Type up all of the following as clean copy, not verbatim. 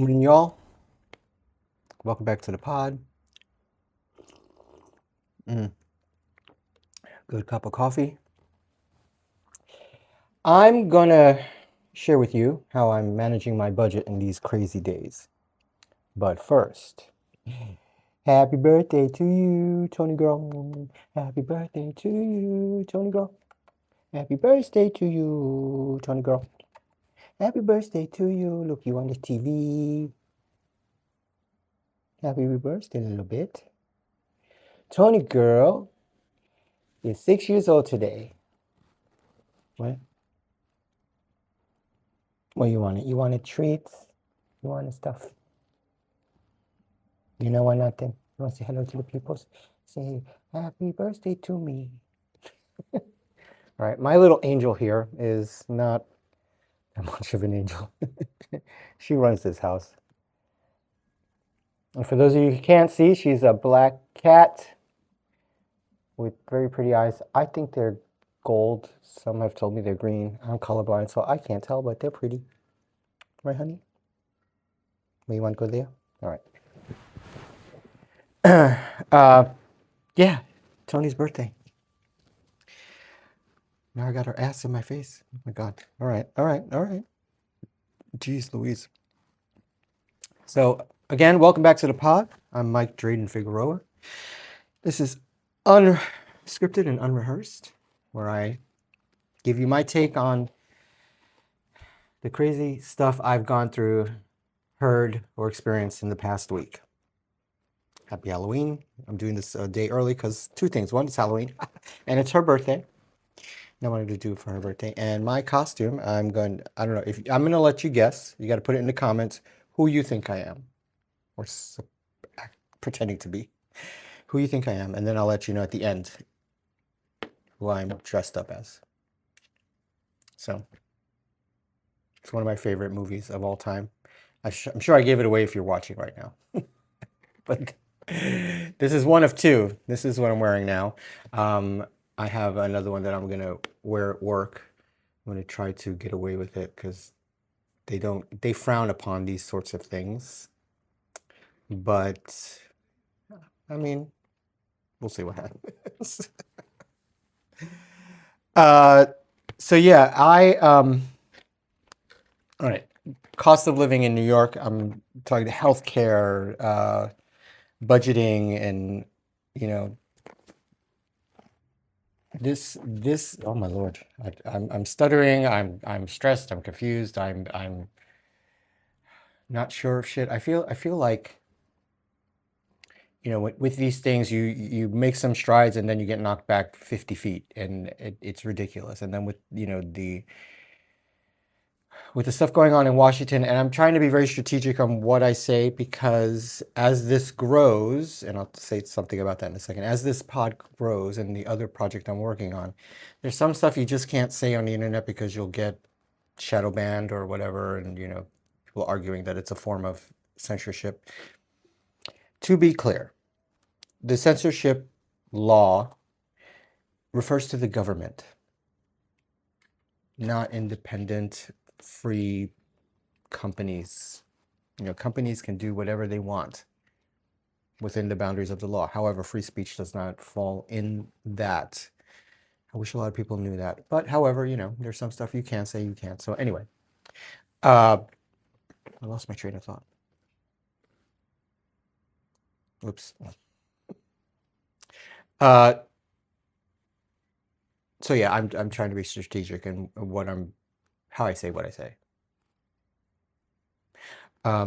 Morning, y'all. Welcome back to the pod. Good cup of coffee. I'm gonna share with you how I'm managing my budget in these crazy days. But first, happy birthday to you, Toni Girl. Happy birthday to you, Toni Girl. Happy birthday to you, Toni Girl. Happy birthday to you. Look, you on the TV. Happy birthday, Lil'Bit. Toni Girl is 6 years old today. What? What you wanted? You wanted treats? You wanted stuff? You know why nothing? You want to say hello to the people? Say happy birthday to me. All right, my little angel here is not that much of an angel. She runs this house. And for those of you who can't see, she's a black cat with very pretty eyes. I think they're gold. Some have told me they're green. I'm colorblind, so I can't tell, but they're pretty. Right, honey? Well, you want to go there? All right. Yeah, Toni's birthday. Now I got her ass in my face. Oh my God. All right. Jeez Louise. So again, welcome back to the pod. I'm Mike Dreyden Figueroa. This is Unscripted and Unrehearsed, where I give you my take on the crazy stuff I've gone through, heard, or experienced in the past week. Happy Halloween. I'm doing this a day early because two things. One, it's Halloween, and it's her birthday. I wanted to do it for her birthday. And my costume, I don't know, if I'm going to let you guess. You got to put it in the comments who you think I am, or pretending to be, who you think I am. And then I'll let you know at the end who I'm dressed up as. So it's one of my favorite movies of all time. I'm sure I gave it away if you're watching right now. But this is one of two. This is what I'm wearing now. I have another one that I'm gonna wear at work. I'm gonna try to get away with it because they frown upon these sorts of things. But I mean, we'll see what happens. So yeah, all right. Cost of living in New York. I'm talking to healthcare, budgeting, and you know, this. Oh my Lord, I'm stuttering. I'm stressed. I'm confused. I'm not sure of shit. I feel like, with these things, you make some strides and then you get knocked back 50 feet, and it's ridiculous. And then with the stuff going on in Washington, and I'm trying to be very strategic on what I say, because as this grows, and I'll say something about that in a second, as this pod grows and the other project I'm working on, there's some stuff you just can't say on the internet because you'll get shadow banned or whatever, and people arguing that it's a form of censorship. To be clear, the censorship law refers to the government, not independent, free companies. Companies can do whatever they want within the boundaries of the law. However, free speech does not fall in that. I wish a lot of people knew that. But however, there's some stuff you can say, you can't. So anyway, I lost my train of thought. Oops. So yeah, I'm trying to be strategic in how I say what I say. I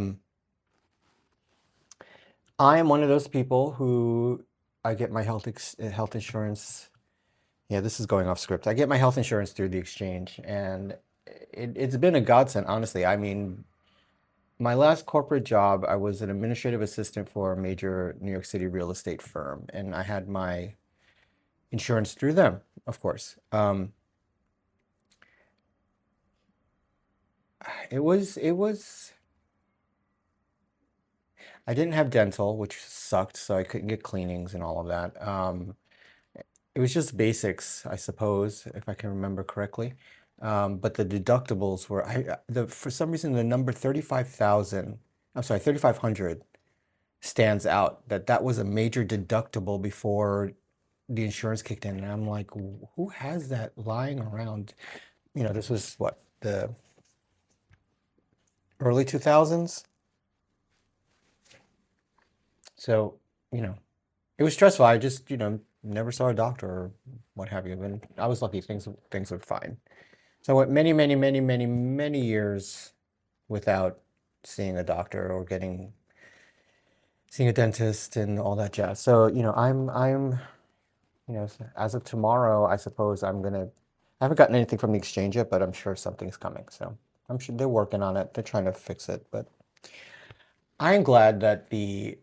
am one of those people who I get my health insurance. Yeah, this is going off script. I get my health insurance through the exchange, and it's been a godsend, honestly. I mean, my last corporate job, I was an administrative assistant for a major New York City real estate firm, and I had my insurance through them, of course. It was. I didn't have dental, which sucked, so I couldn't get cleanings and all of that. It was just basics, I suppose, if I can remember correctly. But the deductibles were, for some reason, the number 35,000 I'm sorry, 3,500 stands out, that was a major deductible before the insurance kicked in. And I'm like, who has that lying around? This was what, the early 2000s? So, it was stressful. I just, never saw a doctor or what have you. And I was lucky, things were fine. So I went many, many, many, many, many years without seeing a doctor or seeing a dentist and all that jazz. So, I'm as of tomorrow, I suppose I haven't gotten anything from the exchange yet, but I'm sure something's coming. So I'm sure they're working on it. They're trying to fix it. But I am glad that the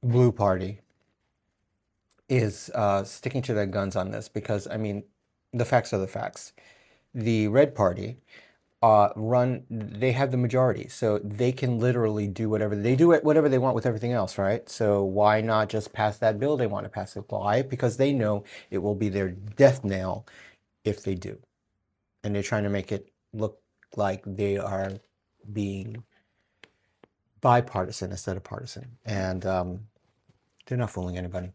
Blue Party is sticking to their guns on this, because I mean, the facts are the facts. The Red Party they have the majority, so they can literally do whatever whatever they want with everything else, right? So why not just pass that bill they want to pass? It. Why? Because they know it will be their death knell if they do, and they're trying to make it look like they are being bipartisan instead of partisan, and they're not fooling anybody.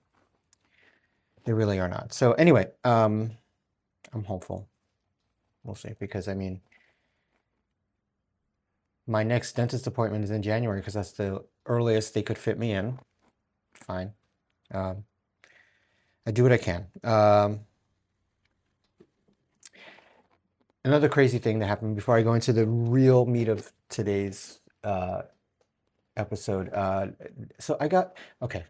They really are not. So anyway, I'm hopeful. We'll see, because I mean, my next dentist appointment is in January, because that's the earliest they could fit me in. Fine. I do what I can. Another crazy thing that happened before I go into the real meat of today's episode. So okay.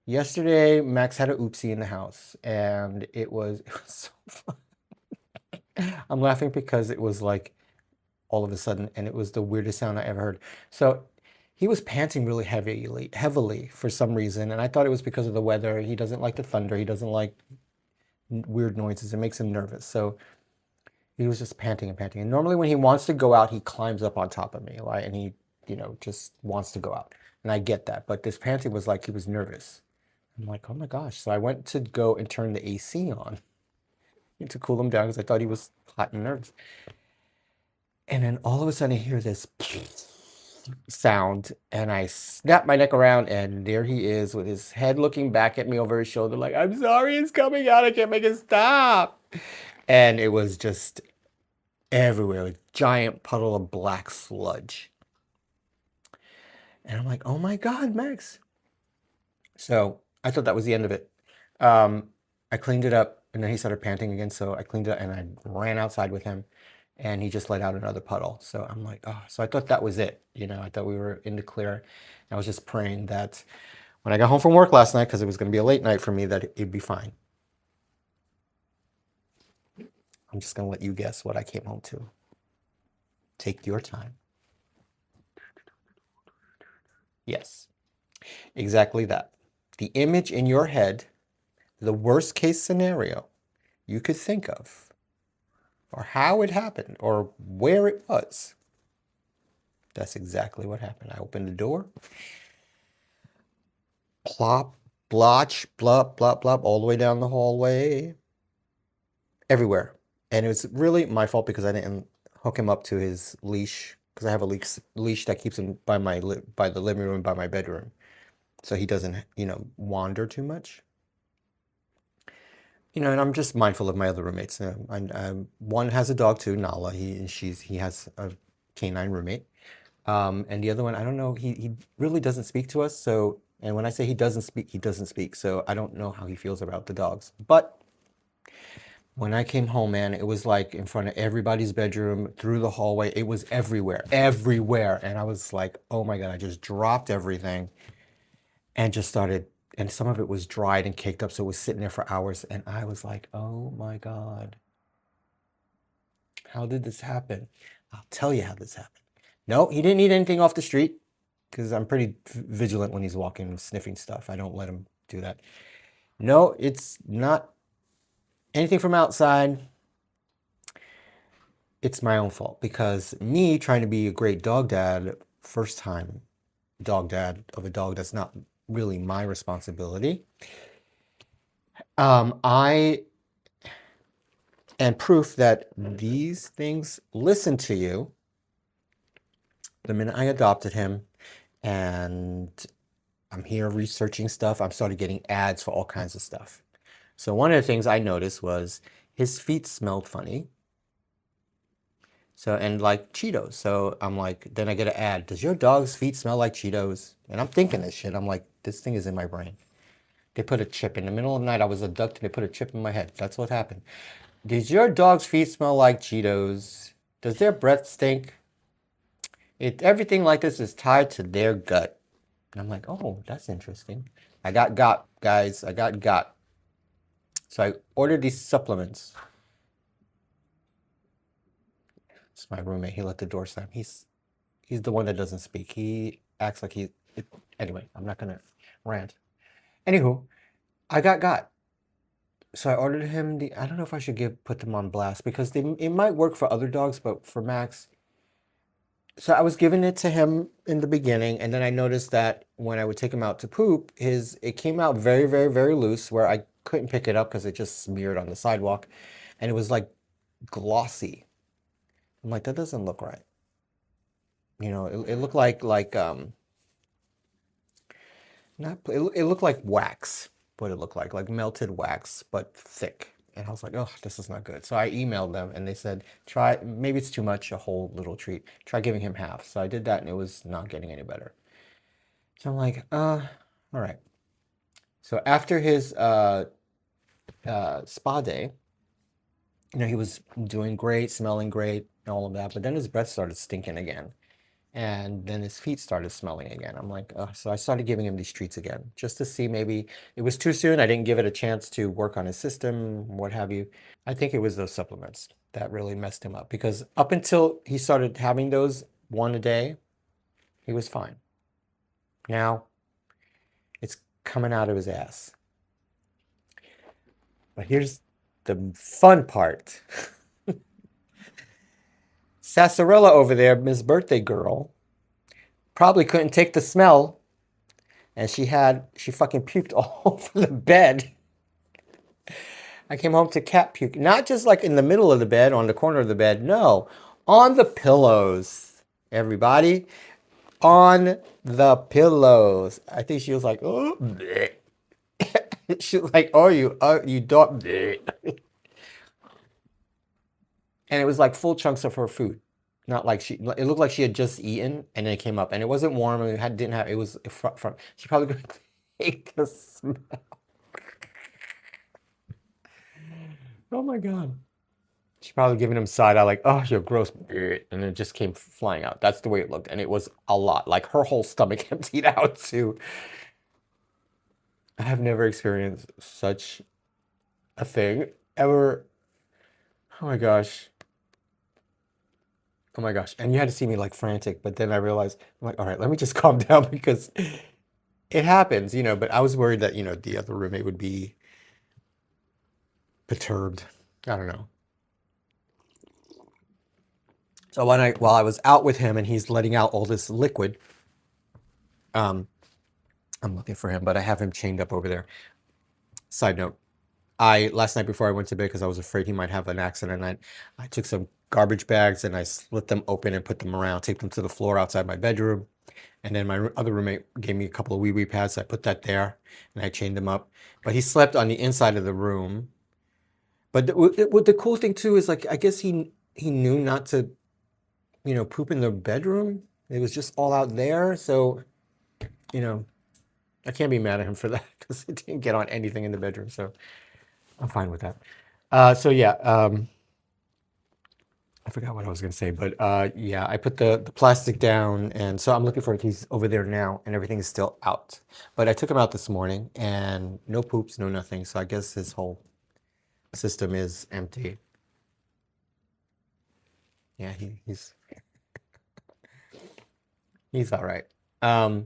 Yesterday, Max had a oopsie in the house, and it was so fun. I'm laughing because it was like all of a sudden, and it was the weirdest sound I ever heard. So he was panting really heavily for some reason, and I thought it was because of the weather. He doesn't like the thunder. He doesn't like weird noises. It makes him nervous. So he was just panting and panting. And normally when he wants to go out, he climbs up on top of me, like, and he, just wants to go out. And I get that. But this panting was like he was nervous. I'm like, oh my gosh. So I went to go and turn the AC on to cool him down, because I thought he was hot and nervous. And then all of a sudden I hear this sound, and I snap my neck around, and there he is with his head looking back at me over his shoulder like, I'm sorry, it's coming out. I can't make it stop. And it was just everywhere, a giant puddle of black sludge. And I'm like, oh my God, Max. So I thought that was the end of it. I cleaned it up, and then he started panting again. So I cleaned it up, and I ran outside with him, and he just let out another puddle. So I'm like, oh, so I thought that was it. I thought we were in the clear. I was just praying that when I got home from work last night, because it was going to be a late night for me, that it'd be fine. I'm just going to let you guess what I came home to. Take your time. Yes, exactly that. The image in your head, the worst case scenario you could think of, or how it happened, or where it was. That's exactly what happened. I opened the door. Plop, blotch, blop, blop, blop, all the way down the hallway. Everywhere. And it was really my fault, because I didn't hook him up to his leash, because I have a leash that keeps him by the living room, by my bedroom, so he doesn't, wander too much. And I'm just mindful of my other roommates. One has a dog too, Nala. He has a canine roommate. And the other one, I don't know, he really doesn't speak to us. So, and when I say he doesn't speak, he doesn't speak. So I don't know how he feels about the dogs. But when I came home, man, it was like in front of everybody's bedroom, through the hallway. It was everywhere. And I was like, oh my God, I just dropped everything and just started. And some of it was dried and caked up, so it was sitting there for hours. And I was like, oh my God, how did this happen? I'll tell you how this happened. No, he didn't eat anything off the street, because I'm pretty vigilant when he's walking and sniffing stuff. I don't let him do that. No, it's not anything from outside. It's my own fault, because me trying to be a great dog dad, first time dog dad of a dog that's not really my responsibility. I am proof that these things listen to you the minute I adopted him, and I'm here researching stuff, I'm started getting ads for all kinds of stuff. So one of the things I noticed was his feet smelled funny. So, and like Cheetos. So I'm like, then I get an ad. Does your dog's feet smell like Cheetos? And I'm thinking this shit. I'm like, this thing is in my brain. They put a chip in the middle of the night. I was abducted. They put a chip in my head. That's what happened. Does your dog's feet smell like Cheetos? Does their breath stink? Everything like this is tied to their gut. And I'm like, oh, that's interesting. I got, guys. I got. So I ordered these supplements. It's my roommate. He let the door slam. He's the one that doesn't speak. He acts like anyway, I'm not gonna rant. Anywho, I got. So I ordered him I don't know if I should put them on blast because it might work for other dogs, but for Max. So I was giving it to him in the beginning, and then I noticed that when I would take him out to poop, it came out very, very, very loose where I couldn't pick it up because it just smeared on the sidewalk, and it was like glossy. I'm like, that doesn't look right. You know, it looked like not it looked like wax. What it looked like melted wax, but thick. And I was like, oh, this is not good. So I emailed them and they said, try, maybe it's too much, a whole little treat. Try giving him half. So I did that and it was not getting any better. So I'm like, all right. So after his spa day, you know, he was doing great, smelling great, all of that. But then his breath started stinking again. And then his feet started smelling again. I'm like, so I started giving him these treats again, just to see maybe it was too soon. I didn't give it a chance to work on his system, what have you. I think it was those supplements that really messed him up because up until he started having those one a day, he was fine. Now it's coming out of his ass. But here's the fun part. Sassarella over there, Miss Birthday Girl, probably couldn't take the smell, and she fucking puked all over the bed. I came home to cat puke, not just like in the middle of the bed, on the corner of the bed, no, on the pillows, everybody, on the pillows. I think she was like, oh, bleh. She was like, oh, you dog, bleh. And it was like full chunks of her food. Not like it looked like she had just eaten and then it came up and it wasn't warm and it was from, she probably couldn't take the smell. Oh my God. She probably giving him side eye like, oh, you're gross. And it just came flying out. That's the way it looked. And it was a lot. Like her whole stomach emptied out too. I have never experienced such a thing ever. Oh my gosh. Oh my gosh. And you had to see me like frantic, but then I realized, I'm like, all right, let me just calm down because it happens, you know, but I was worried that, you know, the other roommate would be perturbed. I don't know. So while I was out with him and he's letting out all this liquid, I'm looking for him, but I have him chained up over there. Side note, last night before I went to bed, because I was afraid he might have an accident, I took some garbage bags and I split them open and put them around, taped them to the floor outside my bedroom. And then my other roommate gave me a couple of wee pads. So I put that there and I chained him up. But he slept on the inside of the room. But the cool thing too is like, I guess he knew not to, you know, poop in the bedroom. It was just all out there. So, you know, I can't be mad at him for that because it didn't get on anything in the bedroom. So I'm fine with that. So yeah, I forgot what I was going to say, but yeah, I put the plastic down, and so I'm looking for it. He's over there now, and everything is still out. But I took him out this morning, and no poops, no nothing. So I guess his whole system is empty. Yeah, he's all right. I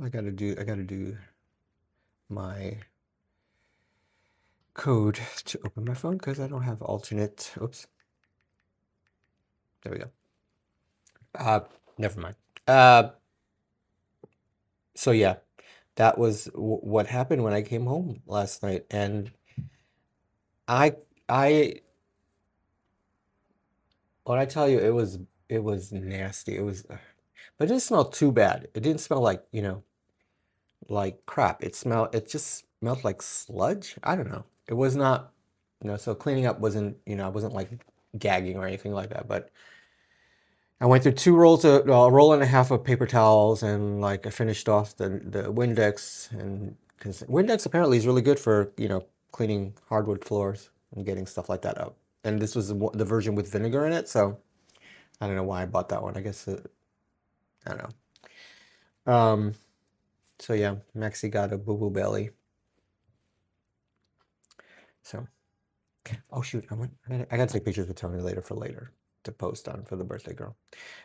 gotta do my code to open my phone because I don't have alternate. Oops. There we go. Never mind. So yeah, that was what happened when I came home last night, and I I when I tell you it was nasty. It was, but it didn't smell too bad. It didn't smell like, like crap. It just smelled like sludge. I don't know. It was not, so cleaning up wasn't, I wasn't like gagging or anything like that, but I went through a roll and a half of paper towels, and like I finished off the Windex, and because Windex apparently is really good for, cleaning hardwood floors and getting stuff like that up. And this was the version with vinegar in it, so I don't know why I bought that one. I guess I don't know. So yeah, Maxie got a boo-boo belly. So, oh shoot, I gotta take pictures with Toni later to post on for the birthday girl.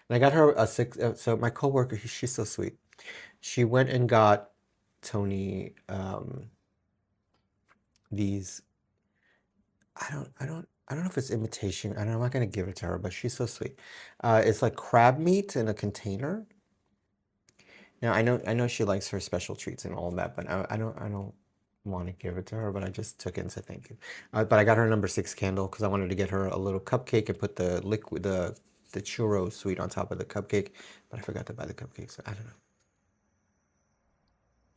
And I got her a six. So my coworker, she's so sweet. She went and got Toni these. I don't know if it's imitation. I'm not gonna give it to her, but she's so sweet. It's like crab meat in a container. Now I know she likes her special treats and all of that, but I don't want to give it to her. But I just took it and said thank you. But I got her number 6 candle because I wanted to get her a little cupcake and put the churro sweet on top of the cupcake. But I forgot to buy the cupcake, so I don't know.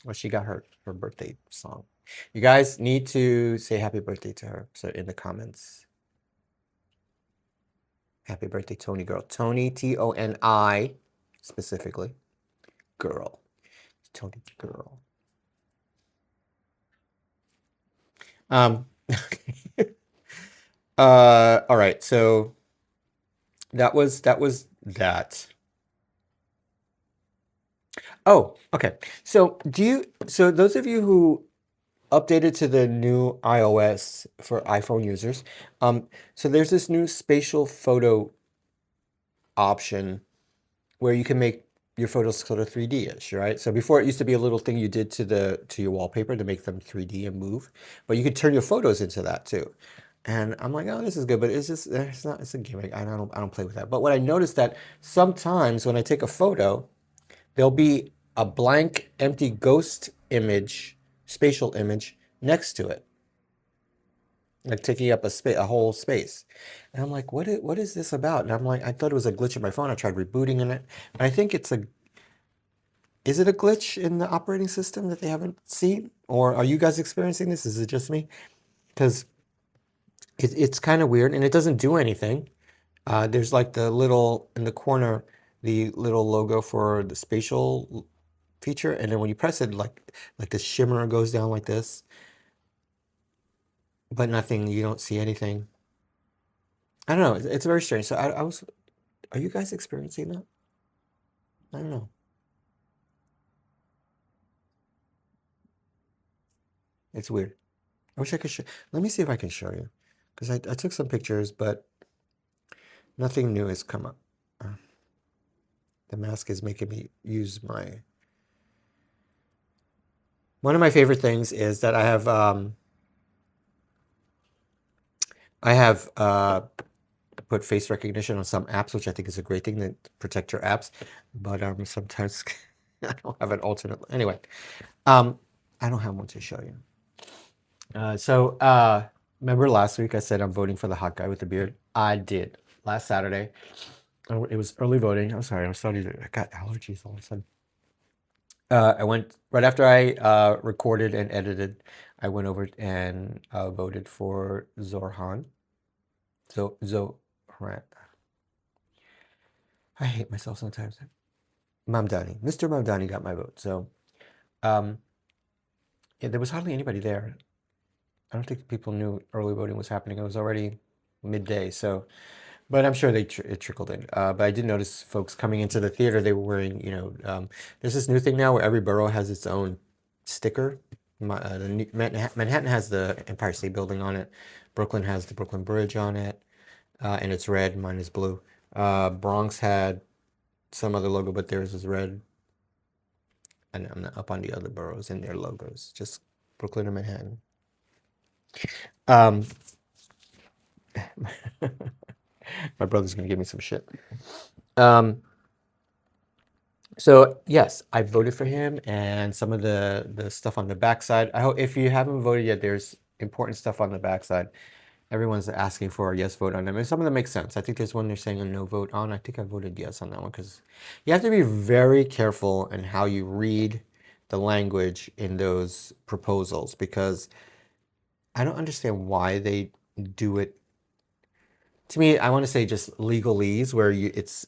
Well, she got her birthday song. You guys need to say happy birthday to her. So in the comments. Happy birthday, Toni Girl. Toni, Toni, specifically. Girl. Toni Girl. All right, so that was that. Oh, okay. So those of you who updated to the new iOS for iPhone users, so there's this new spatial photo option where you can make your photos sort of 3D-ish, right? So before it used to be a little thing you did to your wallpaper to make them 3D and move, but you could turn your photos into that too. And I'm like, oh, this is good, but it's a gimmick. I don't play with that. But what I noticed that sometimes when I take a photo, there'll be a blank, empty ghost image, spatial image next to it, like taking up a whole space. And I'm like, what is this about? And I'm like, I thought it was a glitch in my phone. I tried rebooting in it. And I think is it a glitch in the operating system that they haven't seen? Or are you guys experiencing this? Is it just me? Because it's kind of weird and it doesn't do anything. There's like the little, in the corner, the little logo for the spatial feature. And then when you press it, like the shimmer goes down like this. But nothing, you don't see anything. I don't know. It's very strange. So are you guys experiencing that? I don't know. It's weird. I wish I could show. Let me see if I can show you. Because I took some pictures, but nothing new has come up. The mask is making me use my... One of my favorite things is that I have put face recognition on some apps, which I think is a great thing to protect your apps. But sometimes I don't have an alternate. Anyway, I don't have one to show you. Remember last week I said I'm voting for the hot guy with the beard? I did. Last Saturday. It was early voting. I'm sorry. I got allergies all of a sudden. I went right after I recorded and edited. I went over and voted for Zoran. Zoran. I hate myself sometimes. Mamdani. Mr. Mamdani got my vote. So, yeah, there was hardly anybody there. I don't think people knew early voting was happening. It was already midday. So, but I'm sure it trickled in. But I did notice folks coming into the theater. They were wearing, there's this new thing now where every borough has its own sticker. Manhattan has the Empire State Building on it. Brooklyn has the Brooklyn Bridge on it, and it's red. Mine is blue. Bronx had some other logo, but theirs is red. And I'm not up on the other boroughs and their logos. Just Brooklyn and Manhattan. My brother's gonna give me some shit. So yes, I voted for him, and some of the stuff on the backside. I hope if you haven't voted yet, there's important stuff on the backside. everyone's asking for a yes vote on them. And some of them make sense. I think there's one they're saying a no vote on. I think I voted yes on that one because you have to be very careful in how you read the language in those proposals, because I don't understand why they do it. To me, I want to say just legalese, where it's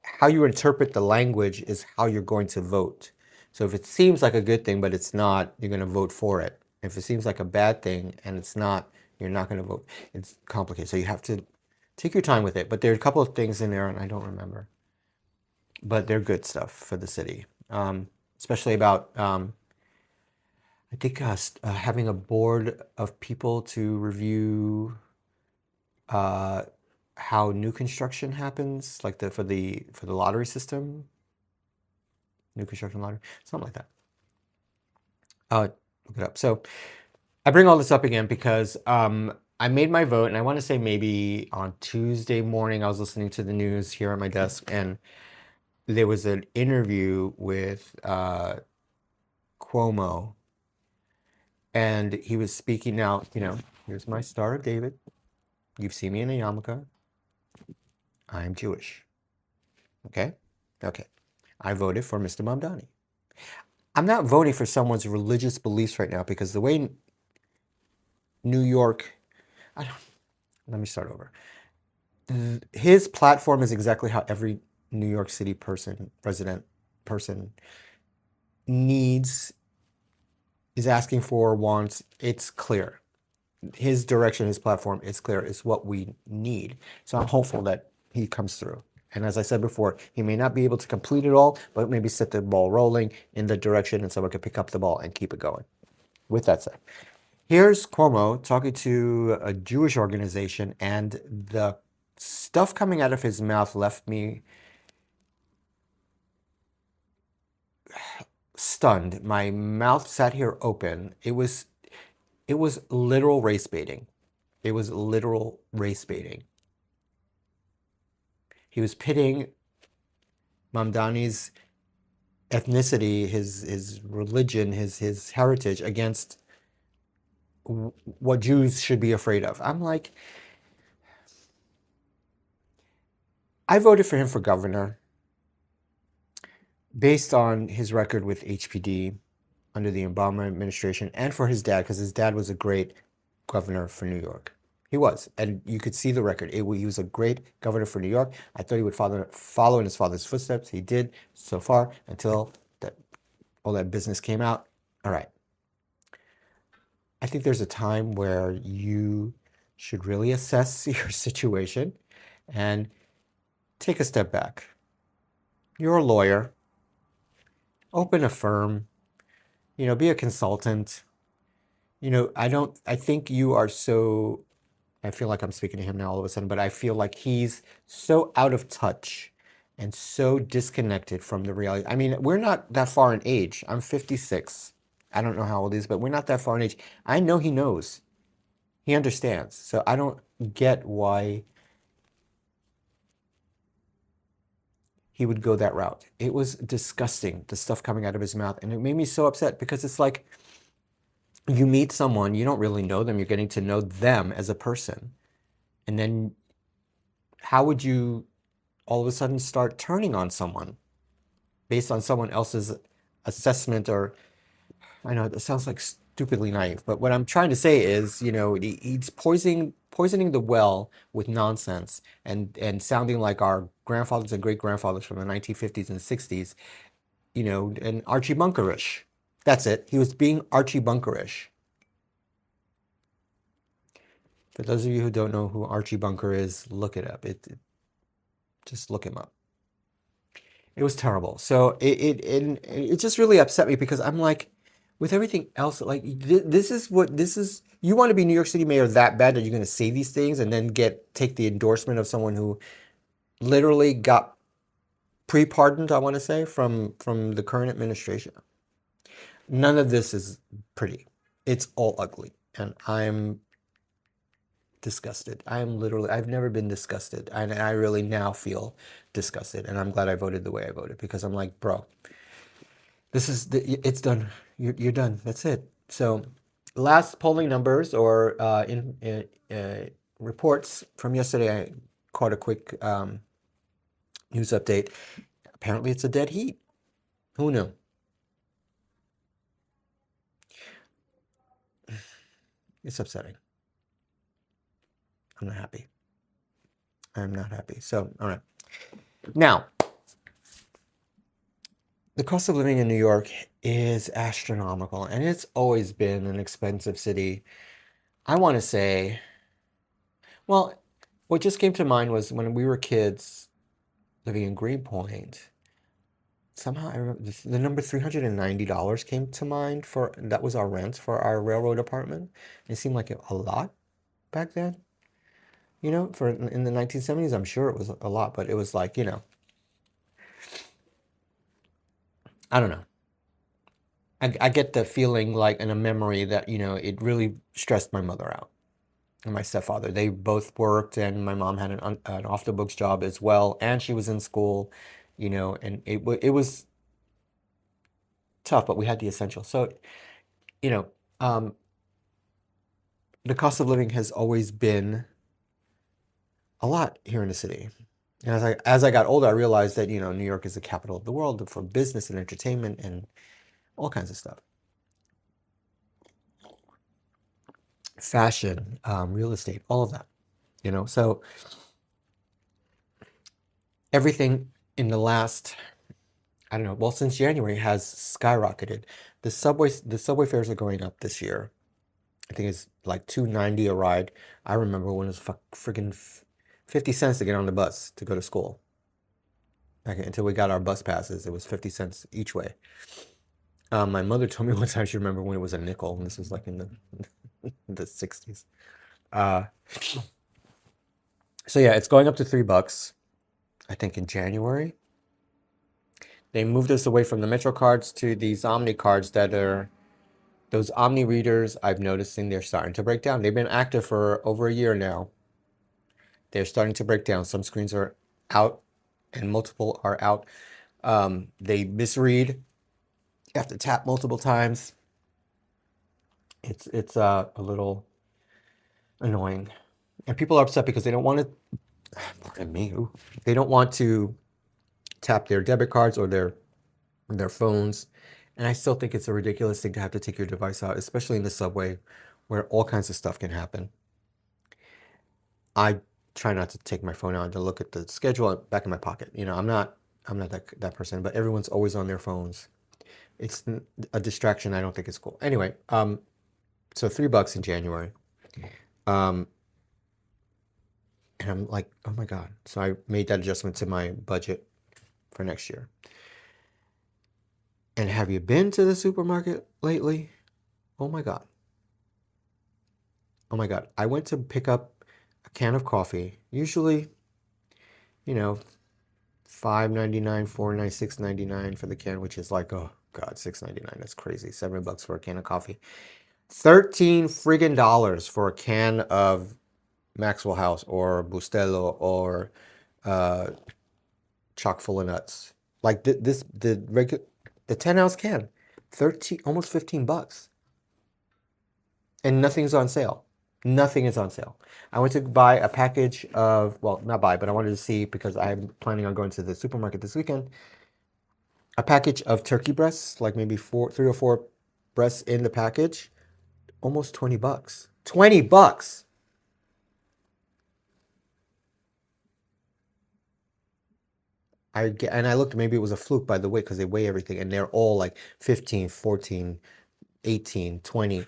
how you interpret the language is how you're going to vote. So if it seems like a good thing, but it's not, you're going to vote for it. If it seems like a bad thing and it's not, you're not going to vote. It's complicated. So you have to take your time with it. But there are a couple of things in there, and I don't remember. But they're good stuff for the city, especially about, I think, having a board of people to review how new construction happens, like for the lottery system, new construction lottery, something like that. Look it up. So I bring all this up again because I made my vote, and I want to say maybe on Tuesday morning I was listening to the news here at my desk, and there was an interview with Cuomo, and he was speaking. Now, here's my Star of David. You've seen me in a yarmulke. I'm Jewish. Okay? Okay. I voted for Mr. Mamdani. I'm not voting for someone's religious beliefs right now, because the way New York, let me start over. His platform is exactly how every New York City resident person needs, is asking for, wants. It's clear. His direction, his platform, it's clear. It's what we need. So I'm hopeful that he comes through. And as I said before, he may not be able to complete it all, but maybe set the ball rolling in the direction, and someone could pick up the ball and keep it going. With that said, here's Cuomo talking to a Jewish organization, and the stuff coming out of his mouth left me stunned. My mouth sat here open. It was literal race baiting. It was literal race baiting. He was pitting Mamdani's ethnicity, his religion, his heritage against what Jews should be afraid of. I'm like, I voted for him for governor based on his record with HPD under the Obama administration, and for his dad, because his dad was a great governor for New York. He was, and you could see the record. He was a great governor for New York. I thought he would follow in his father's footsteps. He did so far, until all that business came out. All right. I think there's a time where you should really assess your situation and take a step back. You're a lawyer. Open a firm. Be a consultant. I think you are so, I feel like I'm speaking to him now all of a sudden, but I feel like he's so out of touch and so disconnected from the reality. I mean, we're not that far in age. I'm 56. I don't know how old he is, but we're not that far in age. I know he knows. He understands. So I don't get why he would go that route. It was disgusting, the stuff coming out of his mouth. And it made me so upset, because it's like, you meet someone, you don't really know them, you're getting to know them as a person. And then how would you all of a sudden start turning on someone based on someone else's assessment? Or, I know it sounds like stupidly naive, but what I'm trying to say is, he's poisoning the well with nonsense, and sounding like our grandfathers and great grandfathers from the 1950s and 60s, and Archie Bunkerish. That's it. He was being Archie Bunkerish. For those of you who don't know who Archie Bunker is, look it up. Just look him up. It was terrible. So it just really upset me, because I'm like, with everything else, like, this is, you want to be New York City mayor that bad that you're going to say these things and then take the endorsement of someone who literally got pre-pardoned, I want to say, from the current administration. None of this is pretty. It's all ugly. And I'm disgusted. I've never been disgusted. And I really now feel disgusted. And I'm glad I voted the way I voted, because I'm like, bro, it's done. You're done. That's it. So last polling numbers or reports from yesterday, I caught a quick news update. Apparently, it's a dead heat. Who knew? It's upsetting. I'm not happy. I'm not happy. So, all right. Now, the cost of living in New York is astronomical, and it's always been an expensive city. I want to say, well, what just came to mind was when we were kids living in Greenpoint. Somehow I remember the number $390 came to mind for that was our rent for our railroad apartment. It seemed like a lot back then. For in the 1970s, I'm sure it was a lot, but it was like, I don't know. I get the feeling like in a memory that, it really stressed my mother out and my stepfather. They both worked, and my mom had an off the books job as well, and she was in school, and it was tough, but we had the essentials. So, you know, um, the cost of living has always been a lot here in the city. And as I got older, I realized that, New York is the capital of the world for business and entertainment and all kinds of stuff. Fashion, real estate, all of that, So everything in the last, I don't know, well, since January has skyrocketed. The subway fares are going up this year. I think it's like $2.90 a ride. I remember when it was freaking 50 cents to get on the bus to go to school. Until we got our bus passes, it was 50 cents each way. My mother told me one time she remembered when it was a nickel, and this was like in the 60s. So yeah, it's going up to $3, I think, in January. They moved us away from the Metro cards to these Omni cards that are those Omni readers. I've noticing they're starting to break down. They've been active for over a year now. They're starting to break down. Some screens are out and multiple are out. They misread. You have to tap multiple times. It's a little annoying. And people are upset because they don't want to, pardon me, they don't want to tap their debit cards or their phones. And I still think it's a ridiculous thing to have to take your device out, especially in the subway where all kinds of stuff can happen. I try not to take my phone out and to look at the schedule back in my pocket. I'm not that person, but everyone's always on their phones. It's a distraction. I don't think it's cool. Anyway, so $3 in January. And I'm like, oh my God. So I made that adjustment to my budget for next year. And have you been to the supermarket lately? Oh my God. Oh my God. I went to pick up a can of coffee. Usually, $5.99, $4.99, $6.99 for the can, which is like, oh God, $6.99. That's crazy. $7 for a can of coffee. $13 friggin' dollars for a can of Maxwell House or Bustelo or chock full of nuts. Like the 10-ounce can, 13, almost $15, and nothing's on sale. Nothing is on sale. I went to buy a package of, well, not buy, but I wanted to see because I'm planning on going to the supermarket this weekend. A package of turkey breasts, like maybe 3 or 4 breasts in the package, almost $20. $20. I looked, maybe it was a fluke by the way, because they weigh everything, and they're all like 15, 14, 18, 20.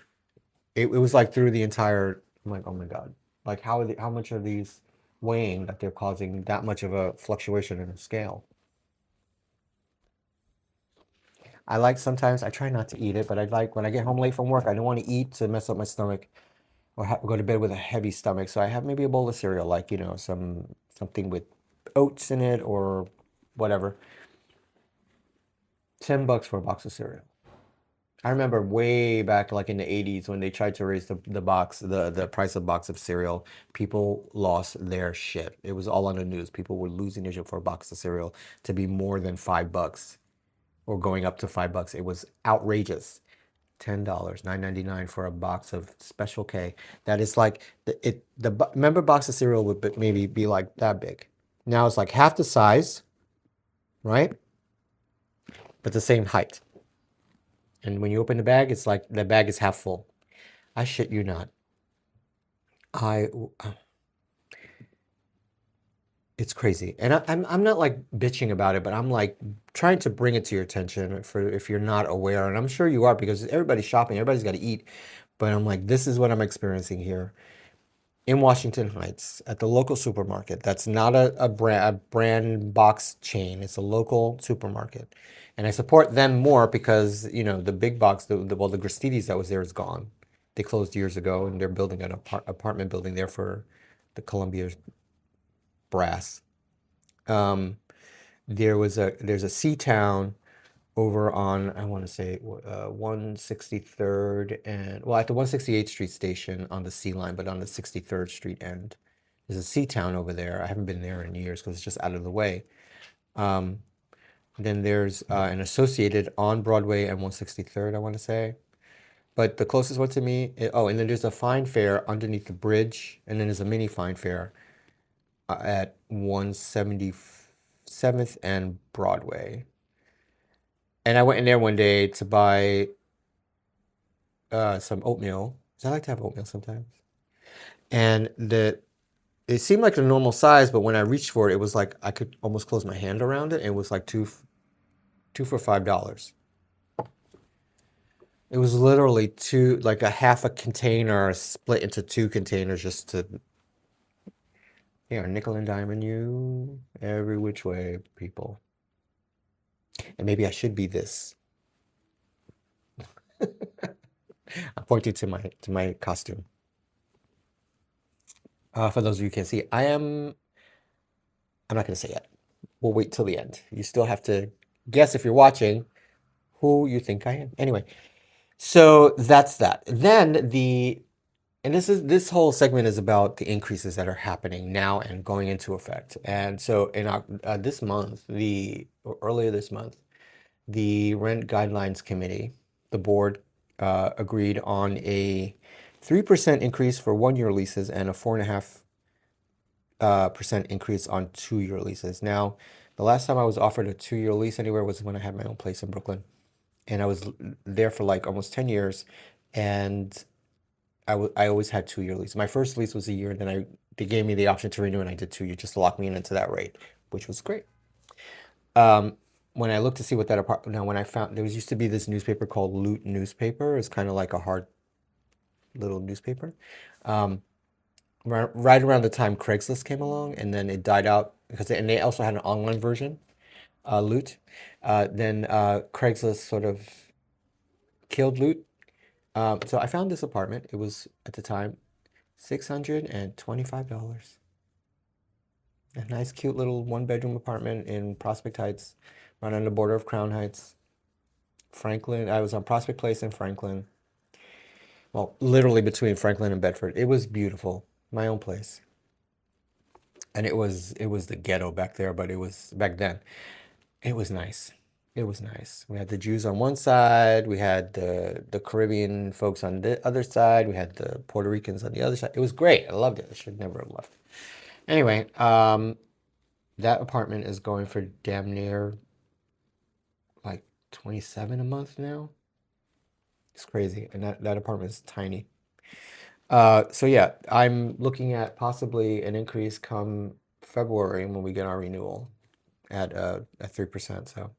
It was like through the entire, I'm like, oh my God. Like how much are these weighing that they're causing that much of a fluctuation in the scale? Sometimes I try not to eat it, but when I get home late from work, I don't want to eat to mess up my stomach or go to bed with a heavy stomach. So I have maybe a bowl of cereal, like, something with oats in it or whatever. $10 for a box of cereal. I remember way back, like in the 80s, when they tried to raise the price of box of cereal, people lost their shit. It was all on the news. People were losing their shit for a box of cereal to be more than $5 or going up to $5. It was outrageous. $10, $9.99 for a box of Special K. That is like remember box of cereal would maybe be like that big. Now it's like half the size, right? But the same height. And when you open the bag, it's like the bag is half full. I shit you not. It's crazy. And I'm not like bitching about it, but I'm like trying to bring it to your attention for if you're not aware. And I'm sure you are because everybody's shopping, everybody's got to eat. But I'm like, this is what I'm experiencing here in Washington Heights at the local supermarket. That's not a brand box chain. It's a local supermarket. And I support them more because, you know, the big box, the Gristides that was there is gone. They closed years ago and they're building an apartment building there for the Columbia Brass. There's a C-Town over on, I want to say 163rd and, well, at the 168th Street station on the C line, but on the 63rd Street end. There's a C-Town over there. I haven't been there in years because it's just out of the way. Then there's an Associated on Broadway and 163rd, I want to say. But the closest one to me, and then there's a Fine Fair underneath the bridge, and then there's a mini Fine Fair at 177th and Broadway. And I went in there one day to buy some oatmeal. 'Cause I like to have oatmeal sometimes. And it seemed like a normal size, but when I reached for it, it was like I could almost close my hand around it. And it was like two for $5. It was literally like a half a container split into two containers just to, nickel and diamond you every which way, people. And maybe I should be this. I'm pointing to my costume. For those of you who can't see, I'm not going to say yet. We'll wait till the end. You still have to guess if you're watching who you think I am. Anyway, so that's that. Then this whole segment is about the increases that are happening now and going into effect. And so in earlier this month, the Rent Guidelines Committee, the board, agreed on a 3% increase for 1-year leases and a 4.5% increase on 2-year leases. Now, the last time I was offered a 2-year lease anywhere was when I had my own place in Brooklyn, and I was there for like almost 10 years, and I always had 2-year lease. My first lease was a year, and then they gave me the option to renew, and I did 2 years just to lock me into that rate, which was great. When I looked to see what that apartment, now when I found, there used to be this newspaper called Loot Newspaper. It's kind of like a hard little newspaper. Right around the time Craigslist came along, and then it died out and they also had an online version, Loot. Then Craigslist sort of killed Loot. So I found this apartment. It was at the time $625. A nice, cute little 1-bedroom apartment in Prospect Heights, right on the border of Crown Heights. Franklin. I was on Prospect Place in Franklin. Well, literally between Franklin and Bedford. It was beautiful. My own place. And it was the ghetto back there, but it was back then. It was nice. It was nice. We had the Jews on one side, we had the Caribbean folks on the other side, we had the Puerto Ricans on the other side. It was great. I loved it. I should never have left. Anyway, that apartment is going for damn near like $27 a month now. It's crazy. And that apartment is tiny. So yeah, I'm looking at possibly an increase come February when we get our renewal at 3%. So,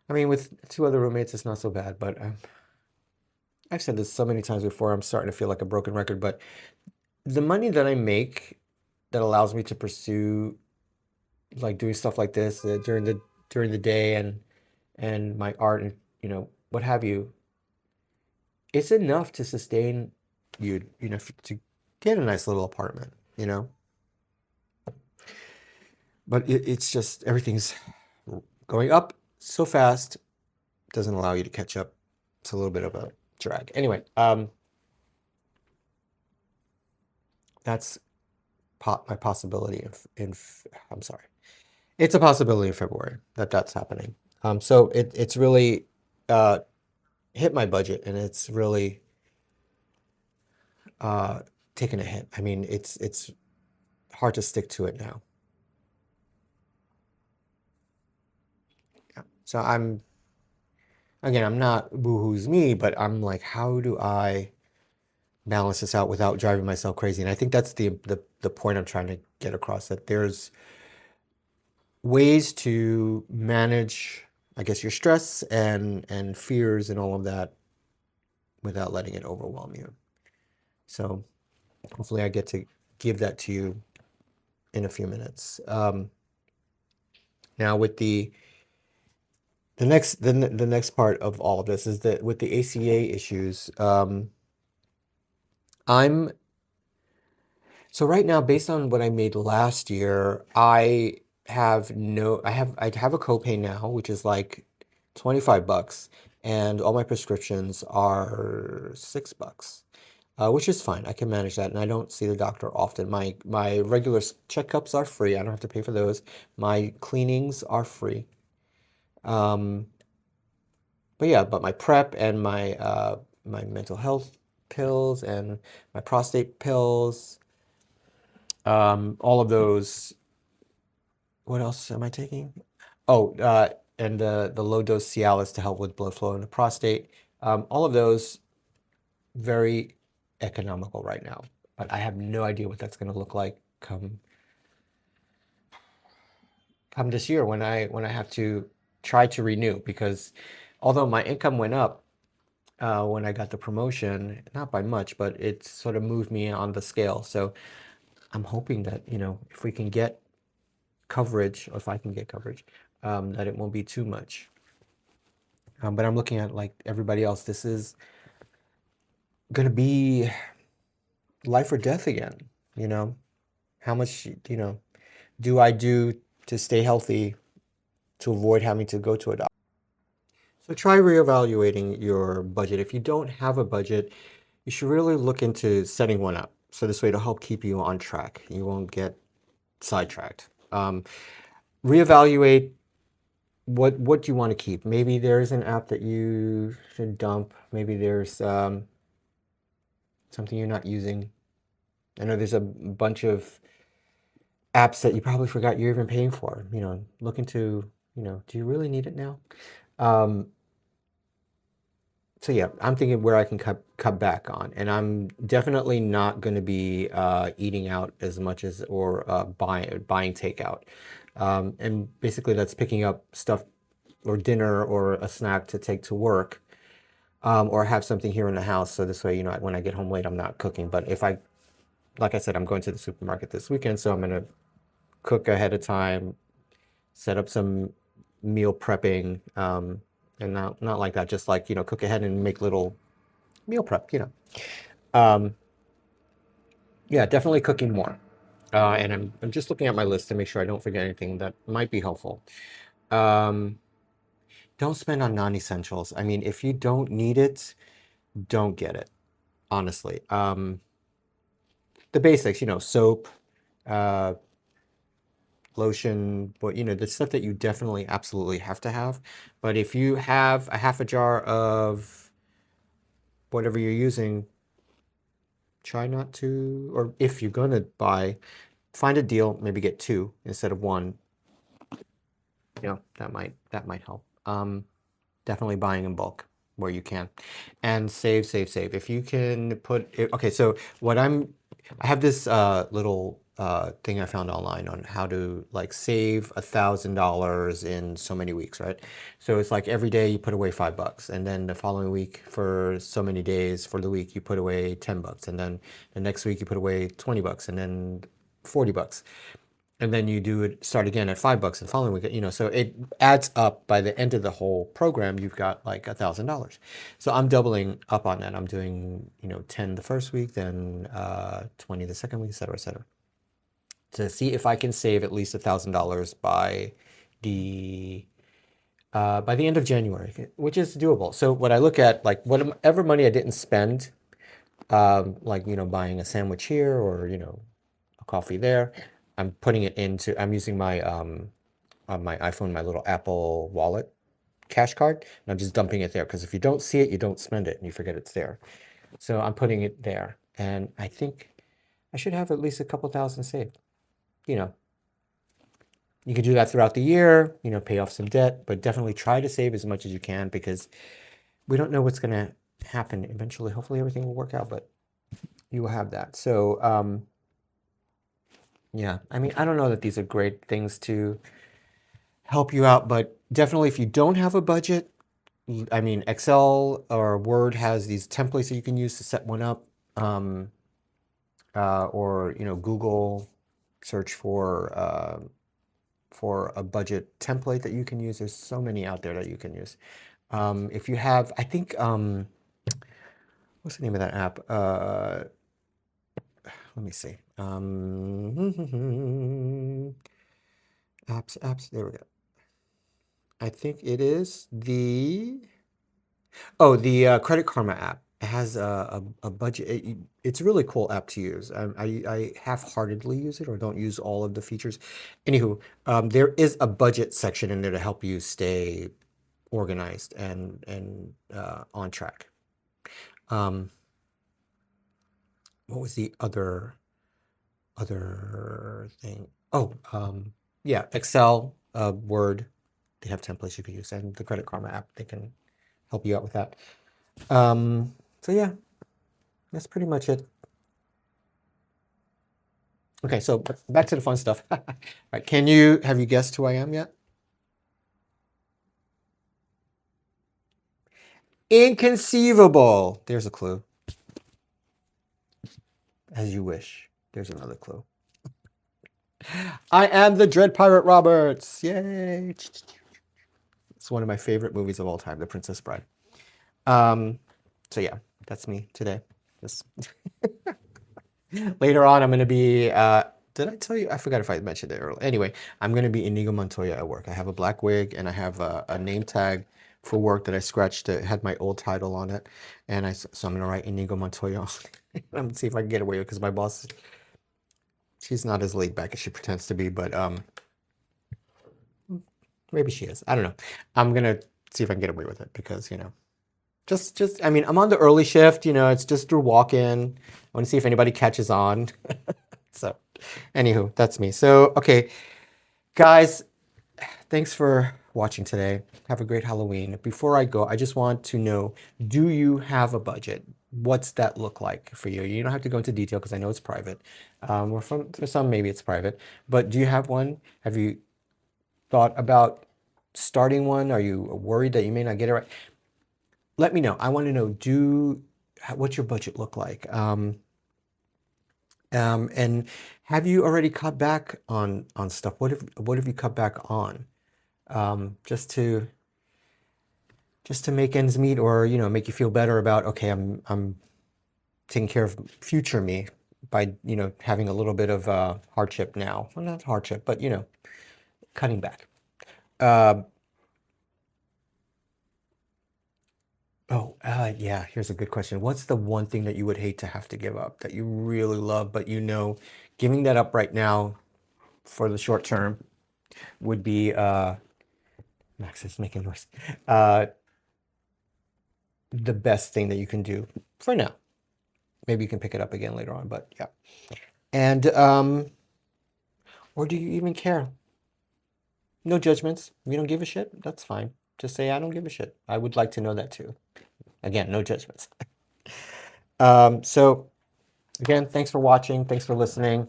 I mean, with 2 other roommates, it's not so bad. But I've said this so many times before, I'm starting to feel like a broken record. But the money that I make that allows me to pursue like doing stuff like this during the day and my art and what have you, it's enough to sustain you to get a nice little apartment, but it's just everything's going up so fast, doesn't allow you to catch up. It's a little bit of a drag. Anyway, that's my possibility I'm sorry. It's a possibility in February that's happening. So it's really hit my budget, and it's really taken a hit. I mean, it's hard to stick to it now. Yeah. So I'm not boohoo's me, but I'm like, how do I balance this out without driving myself crazy? And I think that's the point I'm trying to get across, that there's ways to manage, I guess, your stress and fears and all of that without letting it overwhelm you. So hopefully I get to give that to you in a few minutes. Now with the next part of all of this is that with the ACA issues, so right now, based on what I made last year, I have I have a copay now, which is like $25, and all my prescriptions are $6, which is fine. I can manage that, and I don't see the doctor often. My regular checkups are free. I don't have to pay for those. My cleanings are free. But yeah, but my prep and my mental health pills and my prostate pills, all of those. What else am I taking? Oh, and the low dose Cialis to help with blood flow in the prostate. All of those very economical right now, but I have no idea what that's going to look like come this year when I have to try to renew, because although my income went up when I got the promotion, not by much, but it sort of moved me on the scale. So I'm hoping that, if we can get coverage, or if I can get coverage, that it won't be too much. But I'm looking at like everybody else. This is going to be life or death again. How much, do I do to stay healthy to avoid having to go to a doctor? So try reevaluating your budget. If you don't have a budget, you should really look into setting one up. So this way it'll help keep you on track. You won't get sidetracked. Reevaluate what do you want to keep. Maybe there's an app that you should dump. Maybe there's something you're not using. I know there's a bunch of apps that you probably forgot you're even paying for. Look into, do you really need it now? So yeah, I'm thinking where I can cut back on, and I'm definitely not going to be eating out as much as, or buying takeout. And basically that's picking up stuff or dinner or a snack to take to work, or have something here in the house. So this way, when I get home late, I'm not cooking. But like I said, I'm going to the supermarket this weekend, so I'm going to cook ahead of time, set up some meal prepping, and not like that, just like, cook ahead and make little meal prep, yeah, definitely cooking more. And I'm just looking at my list to make sure I don't forget anything that might be helpful. Don't spend on non-essentials. I mean, if you don't need it, don't get it, honestly. The basics, soap, lotion, but the stuff that you definitely absolutely have to have. But if you have a half a jar of whatever you're using, try not to, or if you're gonna buy, find a deal, maybe get two instead of one. That might help. Definitely buying in bulk where you can, and save. If you can put it, okay, so I have this little thing I found online on how to like save $1,000 in so many weeks, right? So it's like every day you put away $5, and then the following week for so many days for the week you put away $10, and then the next week you put away $20, and then $40. And then you start again at $5 the following week, so it adds up. By the end of the whole program, you've got like $1,000. So I'm doubling up on that. I'm doing, 10 the first week, then 20 the second week, et cetera, to see if I can save at least $1,000 by the end of January, which is doable. So what I look at, like whatever money I didn't spend, like, buying a sandwich here, or, a coffee there, I'm using my my iPhone, my little Apple wallet, cash card, and I'm just dumping it there because if you don't see it, you don't spend it and you forget it's there. So I'm putting it there, and I think I should have at least a couple thousand saved. You know, you can do that throughout the year, you know, pay off some debt, but definitely try to save as much as you can because we don't know what's going to happen eventually. Hopefully everything will work out, but you will have that. So, yeah, I mean, I don't know that these are great things to help you out, but definitely if you don't have a budget, I mean, Excel or Word has these templates that you can use to set one up, or, you know, Google search for a budget template that you can use. There's so many out there that you can use. If you have, I think, what's the name of that app? Let me see. Apps. There we go. I think it is the Credit Karma app. It has a budget. It's a really cool app to use. I half-heartedly use it or don't use all of the features. Anywho, there is a budget section in there to help you stay organized and on track. What was the other thing? Oh, yeah, Excel, Word. They have templates you can use, and the Credit Karma app, they can help you out with that. So yeah, that's pretty much it. Okay, so back to the fun stuff. All right, have you guessed who I am yet? Inconceivable. There's a clue. As you wish. There's another clue. I am the Dread Pirate Roberts. Yay. It's one of my favorite movies of all time, The Princess Bride. So yeah, that's me today. Just later on, I'm going to be, did I tell you? I forgot if I mentioned it earlier. Anyway, I'm going to be Inigo Montoya at work. I have a black wig and I have a name tag for work that I scratched. It had my old title on it. And so I'm going to write Inigo Montoya on it. I'm going to see if I can get away with it because my boss, she's not as laid back as she pretends to be, but maybe she is. I don't know. I'm going to see if I can get away with it because, you know, I mean, I'm on the early shift, you know, it's just through walk-in. I want to see if anybody catches on. So, anywho, that's me. So, okay, guys, thanks for watching today. Have a great Halloween. Before I go, I just want to know, do you have a budget? What's that look like for you? You don't have to go into detail because I know it's private. Or for some, maybe it's private. But do you have one? Have you thought about starting one? Are you worried that you may not get it right? Let me know. I want to know, what's your budget look like? And have you already cut back on stuff? What have you cut back on? Just to make ends meet, or you know, make you feel better about, okay, I'm taking care of future me by, you know, having a little bit of hardship now. Well, not hardship, but you know, cutting back. Yeah, here's a good question. What's the one thing that you would hate to have to give up that you really love, but you know, giving that up right now for the short term would be, Max is making noise, the best thing that you can do for now. Maybe you can pick it up again later on, but yeah. And, or do you even care? No judgments. If you don't give a shit, that's fine. Just say, I don't give a shit. I would like to know that too. Again, no judgments. So again, thanks for watching. Thanks for listening.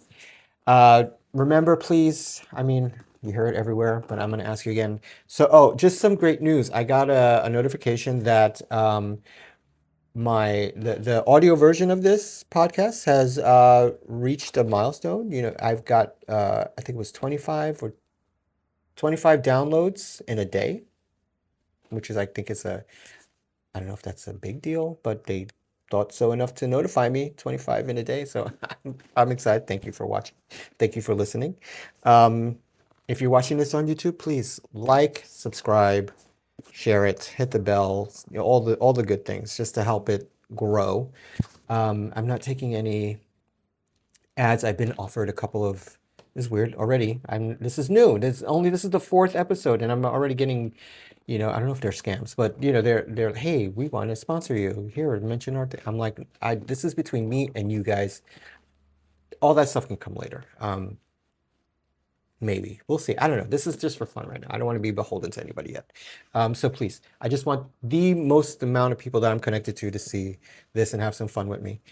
Remember, please, I mean, you hear it everywhere, but I'm going to ask you again. So, just some great news. I got a notification that the audio version of this podcast has reached a milestone. You know, I've got, I think it was 25 downloads in a day, which is, I think it's I don't know if that's a big deal, but they thought so enough to notify me. 25 in a day, so I'm excited. Thank you for watching. Thank you for listening. If you're watching this on YouTube, please like, subscribe, share it, hit the bell, you know, all the good things just to help it grow. I'm not taking any ads. I've been offered a couple of, this is weird already. This is new. This is the 4th episode and I'm already getting You know, I don't know if they're scams, but you know, they're hey, we want to sponsor you. Here, mention our thing. I'm like, this is between me and you guys. All that stuff can come later. Maybe we'll see. I don't know. This is just for fun right now. I don't want to be beholden to anybody yet. So please, I just want the most amount of people that I'm connected to see this and have some fun with me.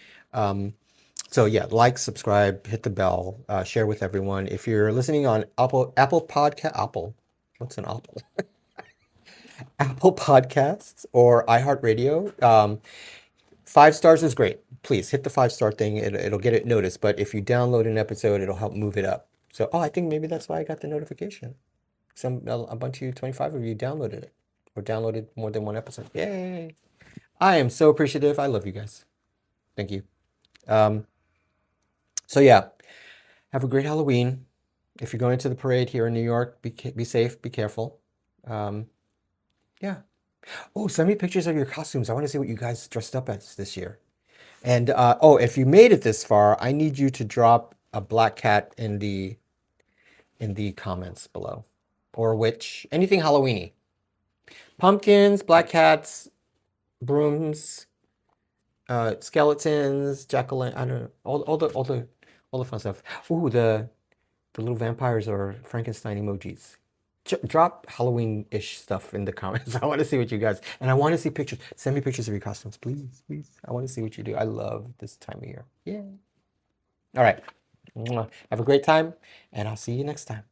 So yeah, like, subscribe, hit the bell, share with everyone. If you're listening on Apple Podcast, what's an Apple? Apple Podcasts or iHeartRadio. 5 stars is great. Please hit the 5-star thing. It'll get it noticed. But if you download an episode, it'll help move it up. So, I think maybe that's why I got the notification. A bunch of you, 25 of you, downloaded it or downloaded more than one episode. Yay! I am so appreciative. I love you guys. Thank you. So yeah, have a great Halloween. If you're going to the parade here in New York, be safe, be careful. Yeah. Oh, send me pictures of your costumes. I want to see what you guys dressed up as this year. And if you made it this far, I need you to drop a black cat in the comments below, or witch, anything Halloweeny. Pumpkins, black cats, brooms, skeletons, jack-o'-lantern. I don't know, all the fun stuff. Ooh, the little vampires or Frankenstein emojis. Drop Halloween-ish stuff in the comments. I want to see what you guys, and I want to see pictures. Send me pictures of your costumes, please, please. I want to see what you do. I love this time of year. Yeah. All right. Have a great time, and I'll see you next time.